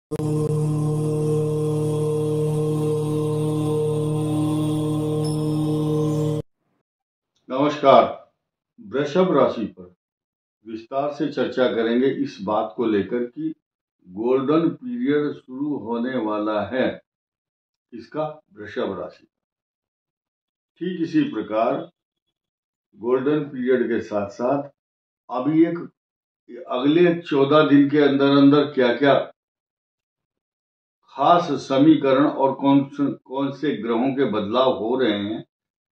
नमस्कार। वृषभ राशि पर विस्तार से चर्चा करेंगे इस बात को लेकर कि गोल्डन पीरियड शुरू होने वाला है इसका वृषभ राशि। ठीक इसी प्रकार गोल्डन पीरियड के साथ साथ अभी एक अगले 14 दिन के अंदर अंदर क्या क्या खास समीकरण और कौन से ग्रहों के बदलाव हो रहे हैं,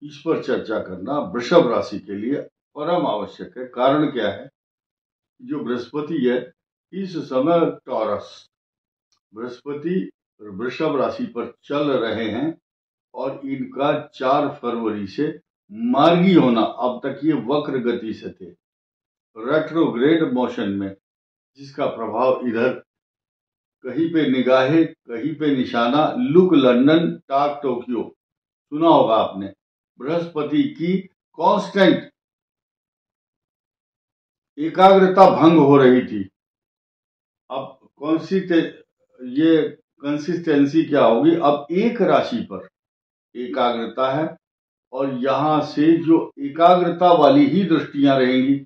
इस पर चर्चा करना वृषभ राशि के लिए परम आवश्यक है। कारण क्या है, जो बृहस्पति है इस समय टॉरस बृहस्पति वृषभ राशि पर चल रहे हैं और इनका 4 फरवरी से मार्गी होना, अब तक ये वक्र गति से थे रेट्रोग्रेड मोशन में, जिसका प्रभाव इधर कहीं पे निगाहे कहीं पे निशाना, लुक लंदन टाक टोक्यो सुना होगा आपने। बृहस्पति की कांस्टेंट एकाग्रता भंग हो रही थी। अब ये कंसिस्टेंसी क्या होगी, अब एक राशि पर एकाग्रता है और यहां से जो एकाग्रता वाली ही दृष्टियां रहेंगी।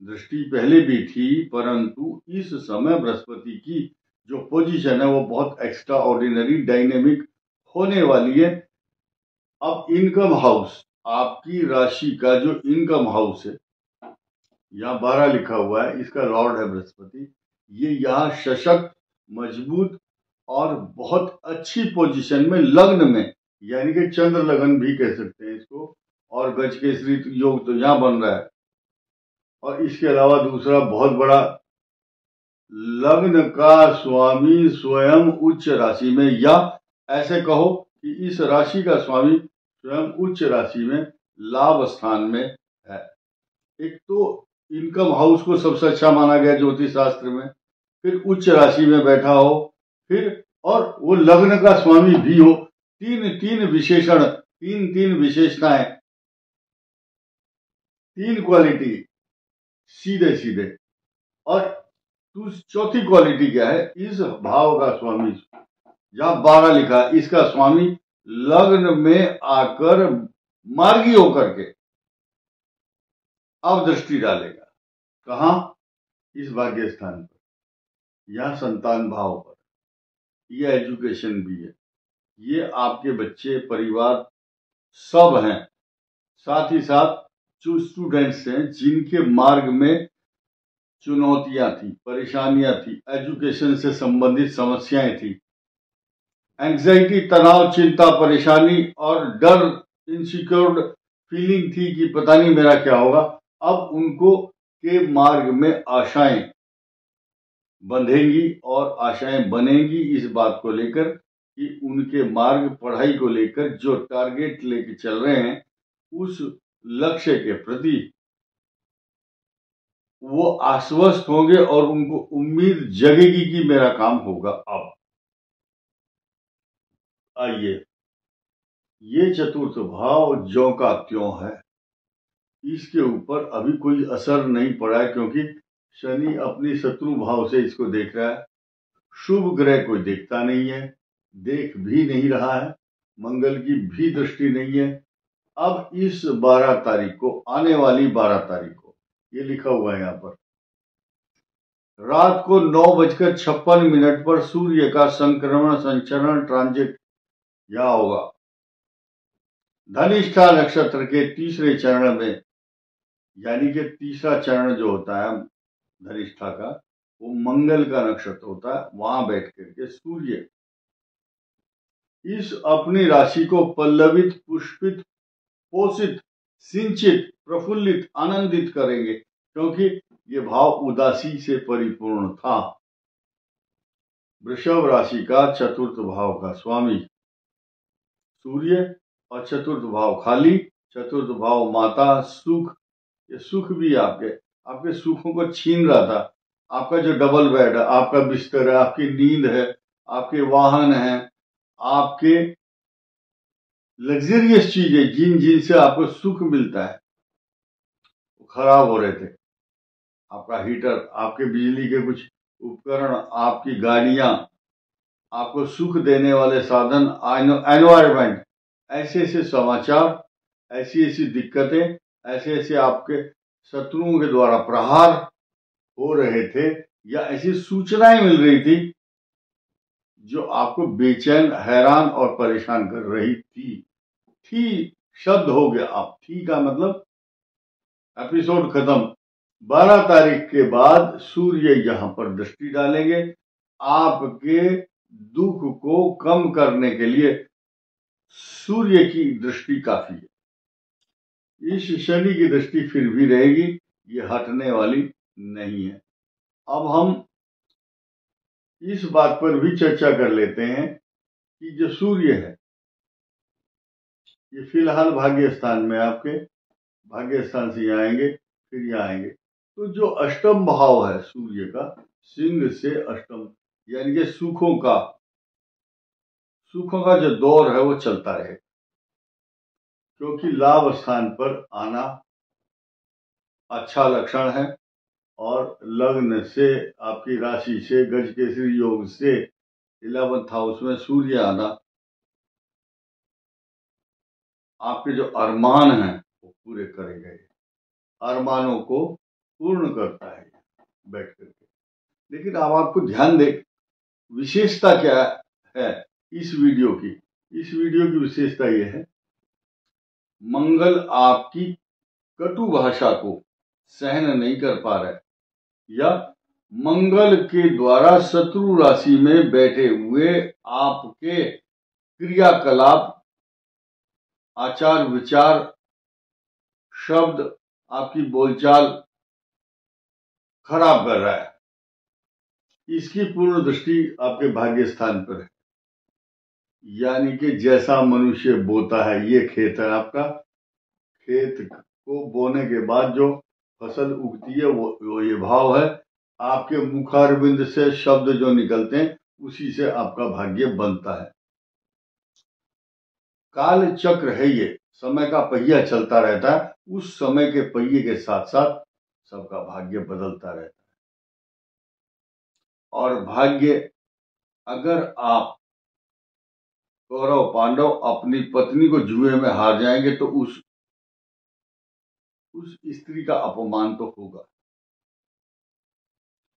दृष्टि पहले भी थी, परंतु इस समय बृहस्पति की जो पोजीशन है वो बहुत एक्स्ट्रा ऑर्डिनरी डायनेमिक होने वाली है। अब इनकम हाउस, आपकी राशि का जो इनकम हाउस है, यहाँ 12 लिखा हुआ है, इसका लॉर्ड है बृहस्पति। ये यहाँ सशक्त, मजबूत और बहुत अच्छी पोजीशन में, लग्न में, यानी कि चंद्र लगन भी कह सकते हैं इसको, और गज केसरी योग तो यहाँ बन रहा है। और इसके अलावा दूसरा बहुत बड़ा, लग्न का स्वामी स्वयं उच्च राशि में, या ऐसे कहो कि इस राशि का स्वामी स्वयं उच्च राशि में लाभ स्थान में है। एक तो इनकम हाउस को सबसे अच्छा माना गया ज्योतिष शास्त्र में, फिर उच्च राशि में बैठा हो, फिर और वो लग्न का स्वामी भी हो। तीन विशेषण, तीन विशेषताएं, 3 क्वालिटी सीधे सीधे। और चौथी क्वालिटी क्या है, इस भाव का स्वामी, जहां 12 लिखा है, इसका स्वामी लग्न में आकर मार्गी होकर के अब दृष्टि डालेगा। कहां? इस भाग्य स्थान पर, यह संतान भाव पर, यह एजुकेशन भी है, ये आपके बच्चे, परिवार सब हैं। साथ ही साथ जो स्टूडेंट्स हैं जिनके मार्ग में चुनौतियां थी, परेशानियां थी, एजुकेशन से संबंधित समस्याएं थी, एंग्जाइटी, तनाव, चिंता, परेशानी और डर, इनसिक्योर्ड फीलिंग थी कि पता नहीं मेरा क्या होगा, अब उनको के मार्ग में आशाएं बंधेंगी और आशाएं बनेंगी इस बात को लेकर कि उनके मार्ग, पढ़ाई को लेकर जो टारगेट लेके चल रहे हैं, उस लक्ष्य के प्रति वो आश्वस्त होंगे और उनको उम्मीद जगेगी कि मेरा काम होगा। अब आइए, ये चतुर्थ भाव ज्यों का त्यों है, इसके ऊपर अभी कोई असर नहीं पड़ा है, क्योंकि शनि अपनी शत्रु भाव से इसको देख रहा है। शुभ ग्रह कोई देखता नहीं है, देख भी नहीं रहा है, मंगल की भी दृष्टि नहीं है। अब इस 12 तारीख को, आने वाली 12 तारीख को, ये लिखा हुआ है यहाँ पर, रात को 9:56 पर सूर्य का संक्रमण संचरण ट्रांजिट यहां होगा। धनिष्ठा नक्षत्र के तीसरे चरण में, यानी कि तीसरा चरण जो होता है धनिष्ठा का, वो मंगल का नक्षत्र होता है, वहां बैठ करके सूर्य इस अपनी राशि को पल्लवित, पुष्पित, पोषित, सिंचित, प्रफुल्लित, आनंदित करेंगे, क्योंकि ये भाव उदासी से परिपूर्ण था। वृषभ राशि का चतुर्थ भाव का स्वामी सूर्य और चतुर्थ भाव खाली, चतुर्थ भाव माता, सुख, ये सुख भी आपके सुखों को छीन रहा था। आपका जो डबल बेड है, आपका बिस्तर है, आपकी नींद है, आपके वाहन है, आपके लग्जरियस चीजें जिनसे आपको सुख मिलता है, वो खराब हो रहे थे। आपका हीटर, आपके बिजली के कुछ उपकरण, आपकी गाड़ियां, आपको सुख देने वाले साधन, एनवायरमेंट, ऐसे ऐसे समाचार, ऐसी ऐसी दिक्कतें, ऐसे ऐसे आपके शत्रुओं के द्वारा प्रहार हो रहे थे या ऐसी सूचनाएं मिल रही थी जो आपको बेचैन, हैरान और परेशान कर रही थी शब्द हो गया। आप थी का मतलब एपिसोड खत्म। 12 तारीख के बाद सूर्य यहां पर दृष्टि डालेंगे। आपके दुख को कम करने के लिए सूर्य की दृष्टि काफी है। इस शनि की दृष्टि फिर भी रहेगी, ये हटने वाली नहीं है। अब हम इस बात पर भी चर्चा कर लेते हैं कि जो सूर्य है ये फिलहाल भाग्य स्थान में, आपके भाग्य स्थान से यहाँ आएंगे, फिर यहाँ आएंगे। तो जो अष्टम भाव है सूर्य का, सिंह से अष्टम, यानी कि सुखों का जो दौर है वो चलता रहे, क्योंकि लाभ स्थान पर आना अच्छा लक्षण है। और लग्न से, आपकी राशि से, गजकेसरी योग से 11th हाउस में सूर्य आना आपके जो अरमान हैं वो पूरे करेगा। अरमानों को पूर्ण करता है बैठ करके। लेकिन अब आपको ध्यान दे, विशेषता क्या है इस वीडियो की? इस वीडियो की विशेषता यह है, मंगल आपकी कटु भाषा को सहन नहीं कर पा रहा है, या मंगल के द्वारा शत्रु राशि में बैठे हुए आपके क्रियाकलाप, आचार विचार, शब्द, आपकी बोलचाल खराब कर रहा है। इसकी पूर्ण दृष्टि आपके भाग्य स्थान पर है। यानी कि जैसा मनुष्य बोता है, ये खेत है आपका, खेत को बोने के बाद जो फसल उगती है वो ये भाव है। आपके मुखारविंद से शब्द जो निकलते हैं उसी से आपका भाग्य बनता है। काल चक्र है ये, समय का पहिया चलता रहता है, उस समय के पहिए के साथ साथ सबका भाग्य बदलता रहता है। और भाग्य, अगर आप कौरव पांडव अपनी पत्नी को जुए में हार जाएंगे तो उस स्त्री का अपमान तो होगा।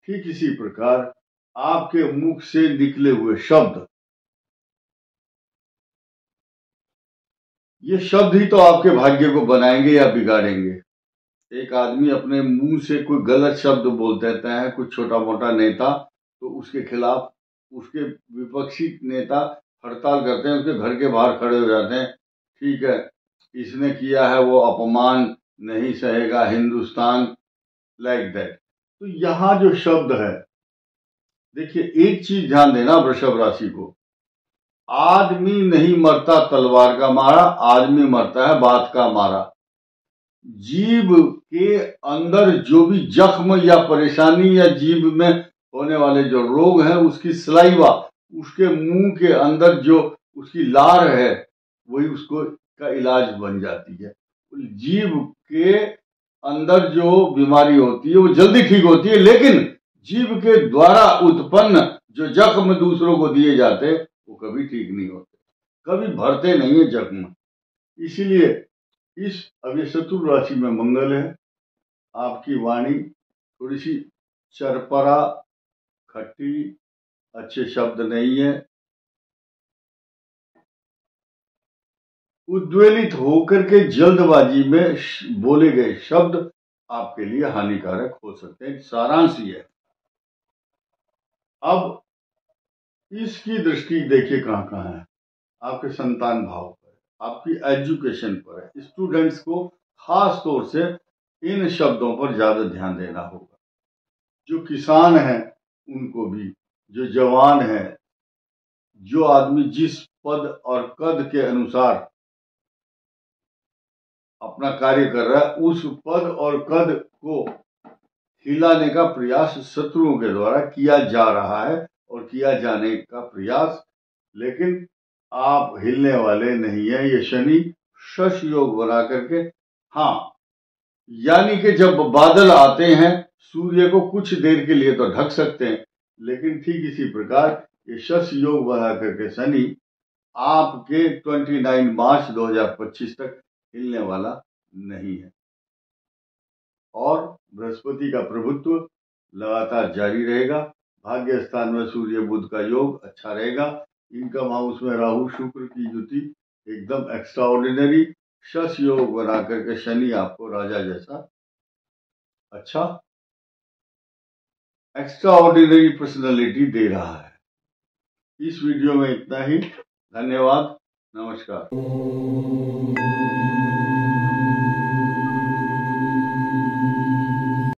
ठीक इसी प्रकार आपके मुख से निकले हुए शब्द, ये शब्द ही तो आपके भाग्य को बनाएंगे या बिगाड़ेंगे। एक आदमी अपने मुंह से कोई गलत शब्द बोल देता है, कुछ छोटा मोटा नेता, तो उसके खिलाफ उसके विपक्षी नेता हड़ताल करते हैं, उसके घर के बाहर खड़े हो जाते हैं, ठीक है इसने किया है वो अपमान नहीं सहेगा हिंदुस्तान, लाइक दैट। तो यहां जो शब्द है, देखिए एक चीज ध्यान देना वृषभ राशि को, आदमी नहीं मरता तलवार का मारा, आदमी मरता है बात का मारा। जीभ के अंदर जो भी जख्म या परेशानी या जीभ में होने वाले जो रोग हैं, उसकी सलाइवा, उसके मुंह के अंदर जो उसकी लार है, वही उसको का इलाज बन जाती है। जीभ के अंदर जो बीमारी होती है वो जल्दी ठीक होती है, लेकिन जीभ के द्वारा उत्पन्न जो जख्म दूसरों को दिए जाते वो कभी ठीक नहीं होते, कभी भरते नहीं है जख्म। इसीलिए अब ये शत्रु राशि में मंगल है, आपकी वाणी थोड़ी सी चरपरा, खट्टी, अच्छे शब्द नहीं है। उद्वेलित होकर के जल्दबाजी में बोले गए शब्द आपके लिए हानिकारक हो सकते हैं। सारांश ये है। अब इसकी दृष्टि देखिए कहां कहां है, आपके संतान भाव पर, आपकी एजुकेशन पर है। स्टूडेंट्स को खास तौर से इन शब्दों पर ज्यादा ध्यान देना होगा। जो किसान हैं उनको भी, जो जवान है, जो आदमी जिस पद और कद के अनुसार अपना कार्य कर रहा है, उस पद और कद को हिलाने का प्रयास शत्रुओं के द्वारा किया जा रहा है और किया जाने का प्रयास, लेकिन आप हिलने वाले नहीं है। ये शनि शश योग बना करके, हाँ यानी कि जब बादल आते हैं सूर्य को कुछ देर के लिए तो ढक सकते हैं, लेकिन ठीक इसी प्रकार ये शश योग बना करके शनि आपके 29 मार्च 2025 तक हिलने वाला नहीं है। और बृहस्पति का प्रभुत्व लगातार जारी रहेगा। भाग्य स्थान में सूर्य बुध का योग अच्छा रहेगा। इनकम हाउस में राहु शुक्र की युति एकदम एक्स्ट्रा ऑर्डिनरी शश योग बना करके शनि आपको राजा जैसा अच्छा एक्स्ट्रा ऑर्डिनरी पर्सनैलिटी दे रहा है। इस वीडियो में इतना ही। धन्यवाद। नमस्कार।